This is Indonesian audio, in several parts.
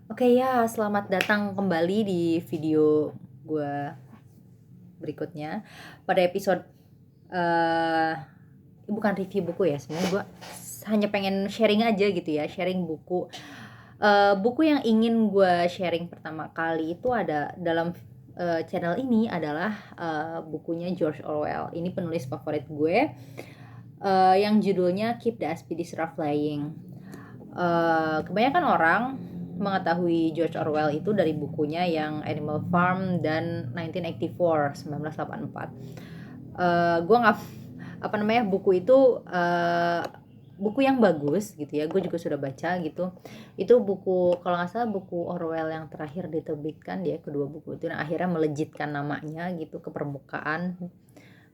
Oke ya, selamat datang kembali di video gue berikutnya. Pada episode eh bukan review buku ya, sebenarnya gue hanya pengen sharing aja gitu ya, sharing buku. Buku yang ingin gue sharing pertama kali itu ada dalam channel ini adalah bukunya George Orwell. Ini penulis favorit gue, yang judulnya Keep the Aspidis Flying. Kebanyakan orang mengetahui George Orwell itu dari bukunya yang Animal Farm dan 1984, 1984. Gue nggak apa namanya buku itu buku yang bagus gitu ya. Gue juga sudah baca gitu. Itu buku, kalau nggak salah buku Orwell yang terakhir diterbitkan, dia kedua buku itu, nah akhirnya melejitkan namanya gitu ke permukaan.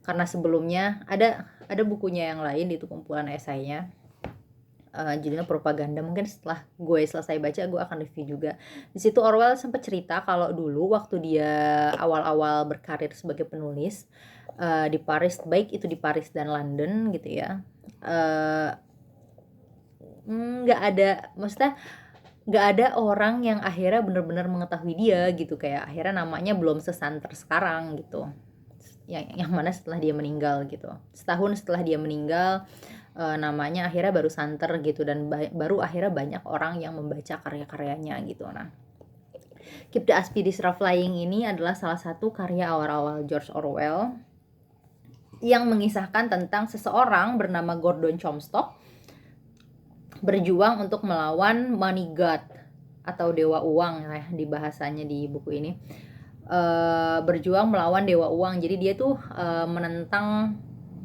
Karena sebelumnya ada bukunya yang lain, itu kumpulan esainya, judulnya Propaganda. Mungkin setelah gue selesai baca gue akan review juga. Di situ Orwell sempat cerita kalau dulu waktu dia awal-awal berkarir sebagai penulis di Paris, baik itu di Paris dan London gitu ya, nggak ada, maksudnya nggak ada orang yang akhirnya benar-benar mengetahui dia gitu, kayak akhirnya namanya belum sesanter sekarang gitu, yang mana setelah dia meninggal gitu, setahun setelah dia meninggal, namanya akhirnya baru santer gitu, dan baru akhirnya banyak orang yang membaca karya-karyanya gitu. Nah, Keep the Aspidis Flying ini adalah salah satu karya awal-awal George Orwell yang mengisahkan tentang seseorang bernama Gordon Comstock berjuang untuk melawan money god atau dewa uang ya di bahasanya di buku ini. Berjuang melawan dewa uang. Jadi dia tuh menentang,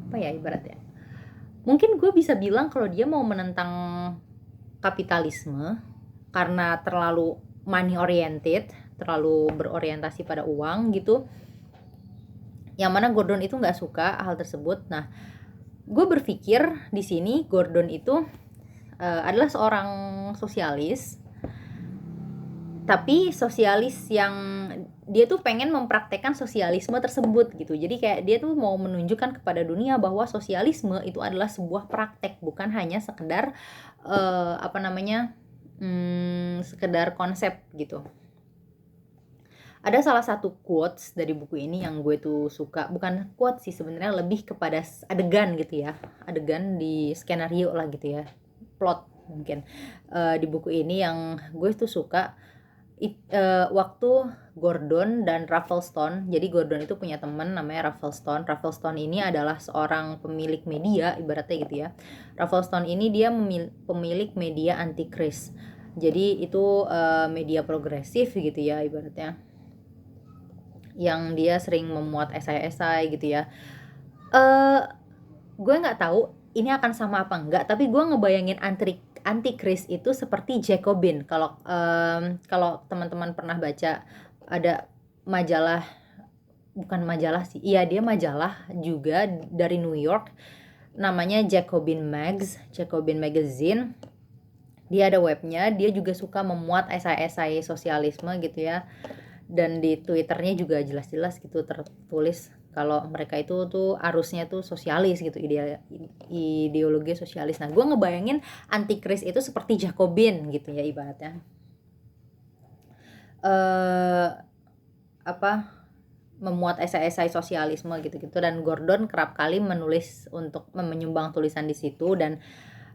apa ya ibaratnya, mungkin gue bisa bilang kalau dia mau menentang kapitalisme karena terlalu money oriented, terlalu berorientasi pada uang gitu, yang mana Gordon itu nggak suka hal tersebut. Nah, gue berpikir di sini Gordon itu adalah seorang sosialis, tapi sosialis yang dia tuh pengen mempraktekkan sosialisme tersebut gitu. Jadi kayak dia tuh mau menunjukkan kepada dunia bahwa sosialisme itu adalah sebuah praktek, bukan hanya sekedar apa namanya, sekedar konsep gitu. Ada salah satu quotes dari buku ini yang gue tuh suka, bukan quotes sih sebenarnya, lebih kepada adegan gitu ya, adegan di skenario lah gitu ya, plot mungkin, di buku ini yang gue tuh suka. Waktu Gordon dan Rafflestone, jadi Gordon itu punya teman namanya Rafflestone. Rafflestone ini adalah seorang pemilik media ibaratnya gitu ya. Rafflestone ini dia pemilik media anti-kris, jadi itu media progresif gitu ya ibaratnya, yang dia sering memuat esai-esai gitu ya. Gue nggak tahu ini akan sama apa enggak, tapi gue ngebayangin anti-kris itu seperti Jacobin. Kalau teman-teman pernah baca, ada majalah, bukan majalah sih, iya dia majalah juga dari New York, namanya Jacobin Magazine. Dia ada webnya, dia juga suka memuat esai-esai sosialisme gitu ya, dan di Twitternya juga jelas-jelas gitu tertulis kalau mereka itu tuh arusnya tuh sosialis gitu, ideologi sosialis. Nah, gue ngebayangin antikris itu seperti Jacobin gitu ya ibaratnya, eh apa, memuat esai-esai sosialisme gitu-gitu, dan Gordon kerap kali menulis untuk menyumbang tulisan di situ. Dan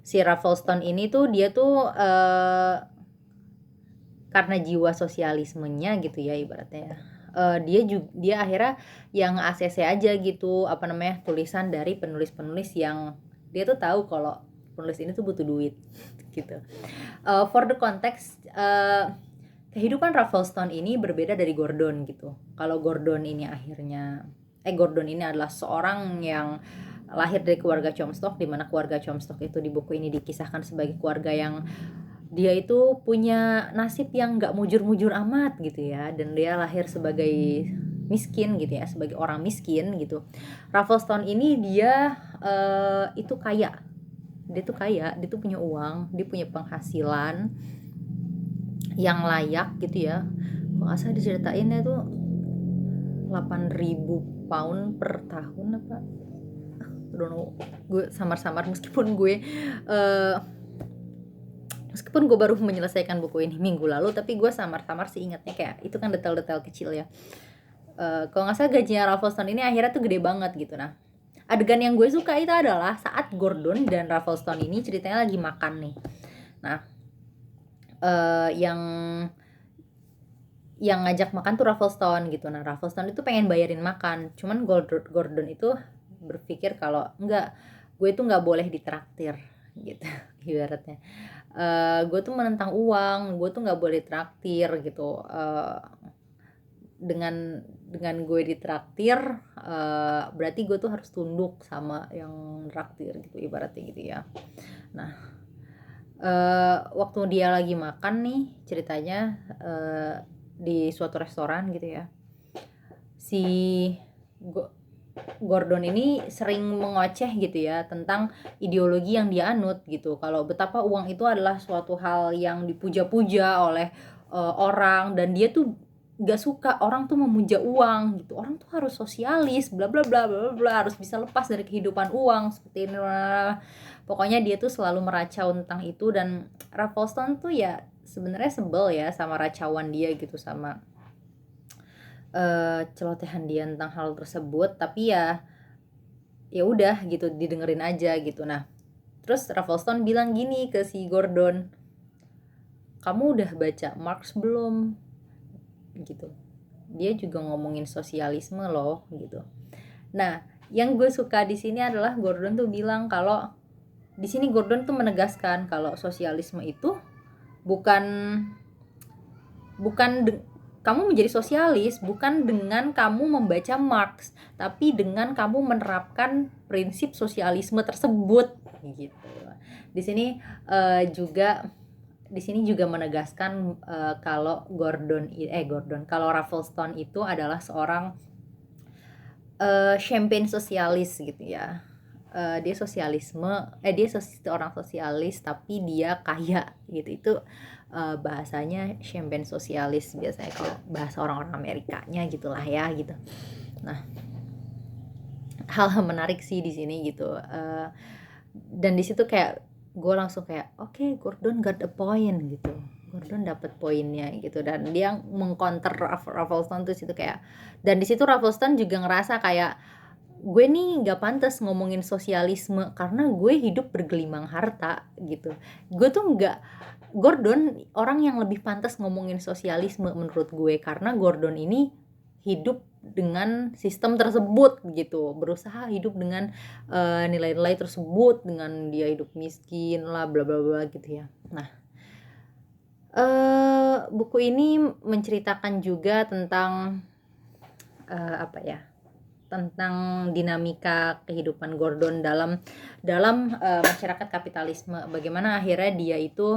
si Rafflestone ini tuh dia tuh karena jiwa sosialismenya gitu ya ibaratnya, dia akhirnya yang ACC aja gitu, apa namanya, tulisan dari penulis-penulis yang dia tuh tahu kalau penulis ini tuh butuh duit gitu. For the context, kehidupan Rafflestone ini berbeda dari Gordon gitu. Kalau Gordon ini Gordon ini adalah seorang yang lahir dari keluarga Comstock, di mana keluarga Comstock itu di buku ini dikisahkan sebagai keluarga yang dia itu punya nasib yang nggak mujur-mujur amat gitu ya, dan dia lahir sebagai miskin gitu ya, sebagai orang miskin gitu. Rafflestone ini dia itu kaya, dia tuh punya uang, dia punya penghasilan yang layak gitu ya. Kok nggak salah diceritainnya tuh 8.000 pound per tahun apa, I don't know, gue samar-samar meskipun gue Meskipun gue baru menyelesaikan buku ini minggu lalu, tapi gue samar-samar sih ingatnya kayak itu kan detail-detail kecil ya. Kalau nggak salah gajinya Raffleston ini akhirnya tuh gede banget gitu. Nah, adegan yang gue suka itu adalah saat Gordon dan Raffleston ini ceritanya lagi makan nih. Nah, yang ngajak makan tuh Raffleston gitu. Nah, Raffleston itu pengen bayarin makan, cuman Gordon itu berpikir kalau enggak, gue tuh nggak boleh ditraktir gitu ibaratnya. Gue tuh menentang uang, gue tuh nggak boleh traktir gitu. Dengan gue ditraktir, berarti gue tuh harus tunduk sama yang traktir gitu ibaratnya gitu ya. Nah, waktu dia lagi makan nih ceritanya, di suatu restoran gitu ya, si Gordon ini sering mengoceh gitu ya tentang ideologi yang dia anut gitu, kalau betapa uang itu adalah suatu hal yang dipuja-puja oleh orang, dan dia tuh gak suka orang tuh memuja uang gitu, orang tuh harus sosialis bla bla bla bla bla, harus bisa lepas dari kehidupan uang seperti ini. Pokoknya dia tuh selalu meracau tentang itu, dan Raffleston tuh ya sebenarnya sebel ya sama racauan dia gitu, sama celotehan dia tentang hal tersebut, tapi ya udah gitu didengerin aja gitu. Nah, terus Raffleston bilang gini ke si Gordon, kamu udah baca Marx belum gitu, dia juga ngomongin sosialisme loh gitu. Nah, yang gue suka di sini adalah Gordon tuh bilang kalau di sini Gordon tuh menegaskan kalau sosialisme itu bukan bukan kamu menjadi sosialis bukan dengan kamu membaca Marx, tapi dengan kamu menerapkan prinsip sosialisme tersebut gitu. Di sini juga menegaskan kalau kalau Raffleston itu adalah seorang champagne sosialis gitu ya. Dia seorang sosialis tapi dia kaya gitu. Itu bahasanya champagne sosialis biasanya kalau bahasa orang-orang Amerikanya gitulah ya gitu. Nah, hal menarik sih di sini gitu. Dan di situ kayak gue langsung kayak oke, Gordon got a point gitu. Gordon dapat poinnya gitu, dan dia mengcounter Raffleston tuh situ kayak, dan di situ Raffleston juga ngerasa kayak gue nih nggak pantas ngomongin sosialisme karena gue hidup bergelimang harta gitu. Gue tuh nggak, Gordon orang yang lebih pantas ngomongin sosialisme menurut gue, karena Gordon ini hidup dengan sistem tersebut gitu, berusaha hidup dengan nilai-nilai tersebut, dengan dia hidup miskin lah bla bla bla gitu ya. Nah, buku ini menceritakan juga tentang tentang dinamika kehidupan Gordon dalam masyarakat kapitalisme, bagaimana akhirnya dia itu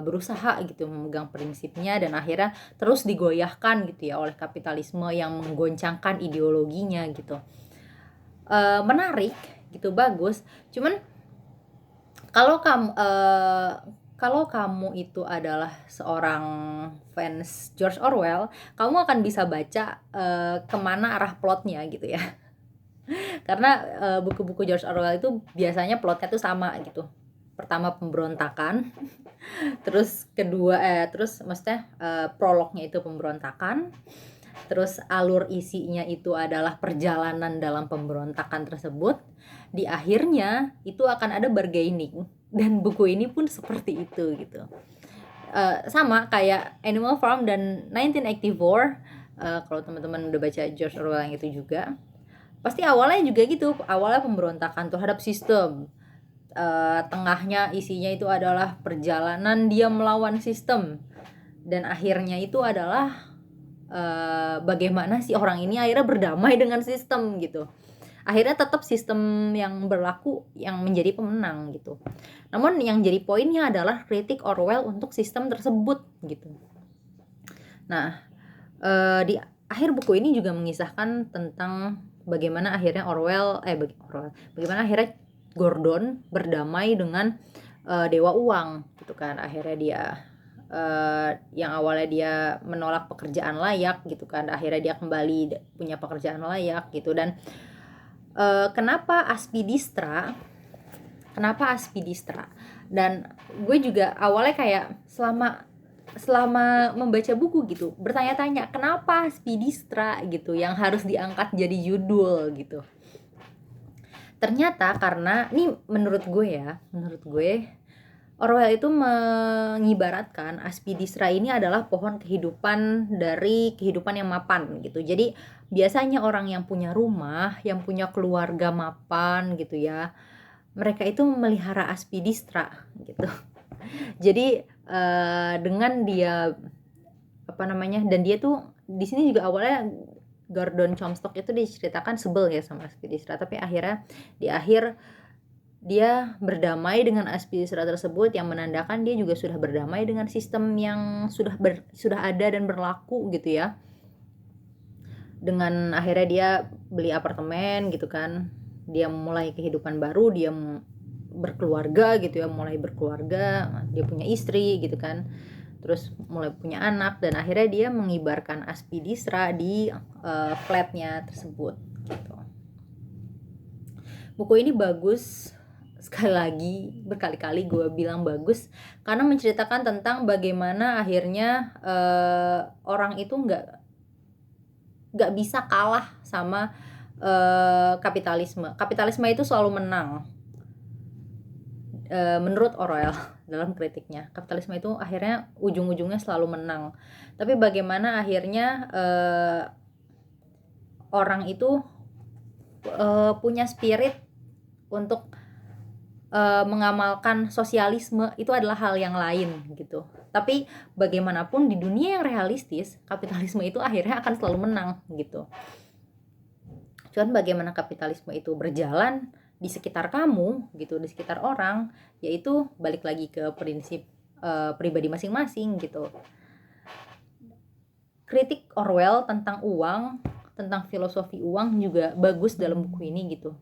berusaha gitu memegang prinsipnya, dan akhirnya terus digoyahkan gitu ya oleh kapitalisme yang menggoncangkan ideologinya gitu. Menarik gitu, bagus. Cuman kalau kamu itu adalah seorang fans George Orwell, kamu akan bisa baca kemana arah plotnya gitu ya. Karena buku-buku George Orwell itu biasanya plotnya tuh sama gitu. Pertama pemberontakan, terus maksudnya prolognya itu pemberontakan, terus alur isinya itu adalah perjalanan dalam pemberontakan tersebut. Di akhirnya itu akan ada bargaining, dan buku ini pun seperti itu gitu. Sama kayak Animal Farm dan 1984. Kalau teman-teman udah baca George Orwell yang itu juga, pasti awalnya juga gitu, awalnya pemberontakan terhadap sistem, tengahnya isinya itu adalah perjalanan dia melawan sistem, dan akhirnya itu adalah bagaimana si orang ini akhirnya berdamai dengan sistem gitu. Akhirnya tetap sistem yang berlaku yang menjadi pemenang gitu. Namun yang jadi poinnya adalah kritik Orwell untuk sistem tersebut gitu. Nah, di akhir buku ini juga mengisahkan tentang bagaimana akhirnya bagaimana akhirnya Gordon berdamai dengan dewa uang gitu kan. Akhirnya dia yang awalnya dia menolak pekerjaan layak gitu kan, akhirnya dia kembali punya pekerjaan layak gitu. Dan kenapa Aspidistra Dan gue juga awalnya kayak selama membaca buku gitu bertanya-tanya kenapa Spidistra gitu yang harus diangkat jadi judul gitu. Ternyata karena ini menurut gue Orwell itu mengibaratkan Aspidistra ini adalah pohon kehidupan dari kehidupan yang mapan gitu. Jadi biasanya orang yang punya rumah, yang punya keluarga mapan gitu ya, mereka itu memelihara Aspidistra gitu. Jadi dengan dia dan dia tuh di sini juga awalnya Gordon Comstock itu diceritakan sebel ya sama Aspidistra, tapi akhirnya di akhir dia berdamai dengan Aspidistra tersebut, yang menandakan dia juga sudah berdamai dengan sistem yang sudah ada dan berlaku gitu ya. Dengan akhirnya dia beli apartemen gitu kan, dia mulai kehidupan baru, dia berkeluarga gitu ya, dia punya istri gitu kan, terus mulai punya anak, dan akhirnya dia mengibarkan Aspidistra di flatnya tersebut gitu. Buku ini bagus, sekali lagi berkali-kali gue bilang bagus karena menceritakan tentang bagaimana akhirnya orang itu nggak bisa kalah sama kapitalisme itu selalu menang. Menurut Orwell dalam kritiknya, kapitalisme itu akhirnya ujung-ujungnya selalu menang, tapi bagaimana akhirnya orang itu punya spirit untuk mengamalkan sosialisme, itu adalah hal yang lain gitu. Tapi bagaimanapun di dunia yang realistis, kapitalisme itu akhirnya akan selalu menang gitu. Cuman bagaimana kapitalisme itu berjalan di sekitar kamu gitu, di sekitar orang, yaitu balik lagi ke prinsip pribadi masing-masing gitu. Kritik Orwell tentang uang, tentang filosofi uang juga bagus dalam buku ini gitu.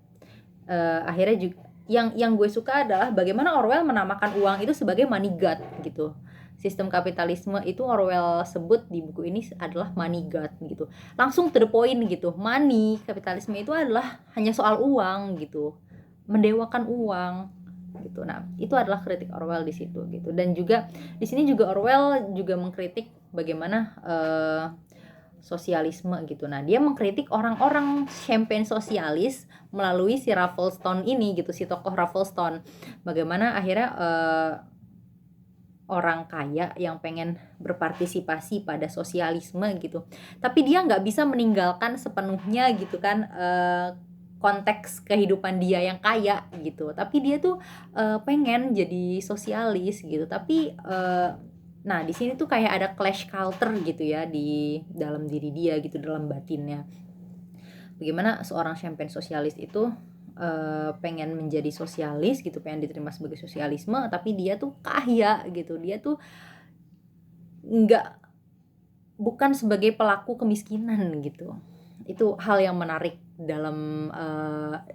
Akhirnya juga yang gue suka adalah bagaimana Orwell menamakan uang itu sebagai money god gitu. Sistem kapitalisme itu Orwell sebut di buku ini adalah money god gitu. Langsung to the point gitu. Money, kapitalisme itu adalah hanya soal uang gitu. Mendewakan uang gitu. Nah, itu adalah kritik Orwell di situ gitu. Dan juga di sini juga Orwell juga mengkritik bagaimana sosialisme gitu. Nah, dia mengkritik orang-orang champagne sosialis melalui si Rafflestone ini gitu, si tokoh Rafflestone. Bagaimana akhirnya orang kaya yang pengen berpartisipasi pada sosialisme gitu, tapi dia nggak bisa meninggalkan sepenuhnya gitu kan konteks kehidupan dia yang kaya gitu, tapi dia tuh pengen jadi sosialis gitu, tapi nah di sini tuh kayak ada clash culture gitu ya di dalam diri dia gitu, dalam batinnya. Bagaimana seorang champagne sosialis itu pengen menjadi sosialis gitu, pengen diterima sebagai sosialisme, tapi dia tuh kaya gitu, dia tuh bukan sebagai pelaku kemiskinan gitu. Itu hal yang menarik dalam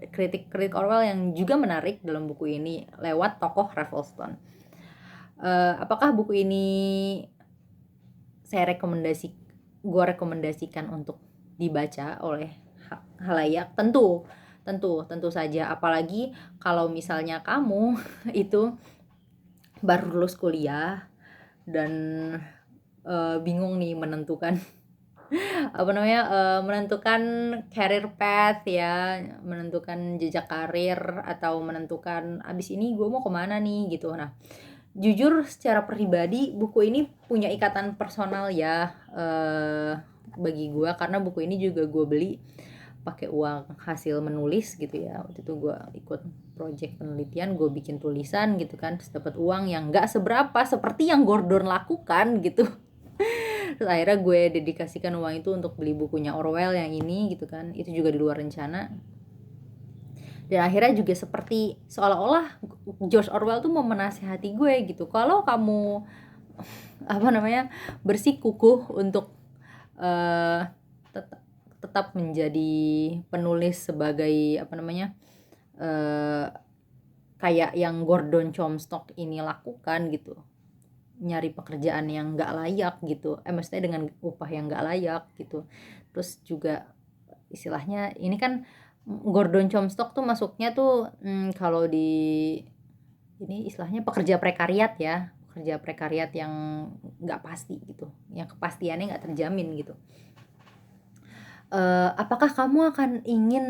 kritik Orwell, yang juga menarik dalam buku ini lewat tokoh Rafflestone. Apakah buku ini gue rekomendasikan untuk dibaca oleh halayak? Tentu saja, apalagi kalau misalnya kamu itu baru lulus kuliah dan bingung nih menentukan menentukan career path ya, menentukan jejak karir, atau menentukan abis ini gue mau kemana nih gitu. Nah, jujur secara pribadi buku ini punya ikatan personal ya bagi gue, karena buku ini juga gue beli pakai uang hasil menulis gitu ya. Waktu itu gue ikut project penelitian, gue bikin tulisan gitu kan, terus dapat uang yang nggak seberapa seperti yang Gordon lakukan gitu. Terus akhirnya gue dedikasikan uang itu untuk beli bukunya Orwell yang ini gitu kan, itu juga di luar rencana. Dan akhirnya juga seperti seolah-olah George Orwell tuh mau menasihati gue gitu, kalau kamu bersikukuh untuk tetap menjadi penulis sebagai kayak yang Gordon Comstock ini lakukan gitu, nyari pekerjaan yang nggak layak gitu, maksudnya dengan upah yang nggak layak gitu. Terus juga istilahnya ini kan Gordon Comstock tuh masuknya tuh kalau di ini istilahnya pekerja prekariat ya, pekerja prekariat yang nggak pasti gitu, yang kepastiannya nggak terjamin gitu. Apakah kamu akan ingin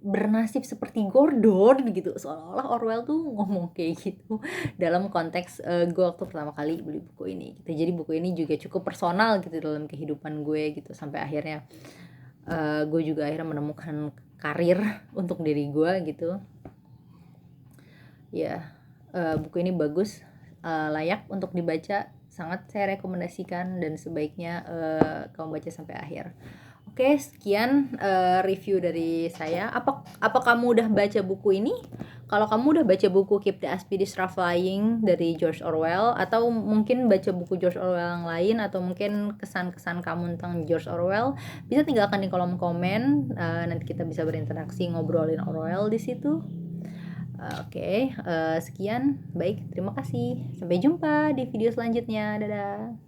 bernasib seperti Gordon gitu, seolah-olah Orwell tuh ngomong kayak gitu dalam konteks gue waktu pertama kali beli buku ini gitu. Jadi buku ini juga cukup personal gitu dalam kehidupan gue gitu, sampai akhirnya gue juga akhirnya menemukan karir untuk diri gue gitu ya. Buku ini bagus, layak untuk dibaca, sangat saya rekomendasikan dan sebaiknya kamu baca sampai akhir. Oke, sekian review dari saya. Apa kamu udah baca buku ini? Kalau kamu udah baca buku Keep the Aspidistra Flying dari George Orwell, atau mungkin baca buku George Orwell yang lain, atau mungkin kesan-kesan kamu tentang George Orwell, bisa tinggalkan di kolom komen. Nanti kita bisa berinteraksi, ngobrolin Orwell di situ. Oke, sekian. Baik, terima kasih. Sampai jumpa di video selanjutnya. Dadah.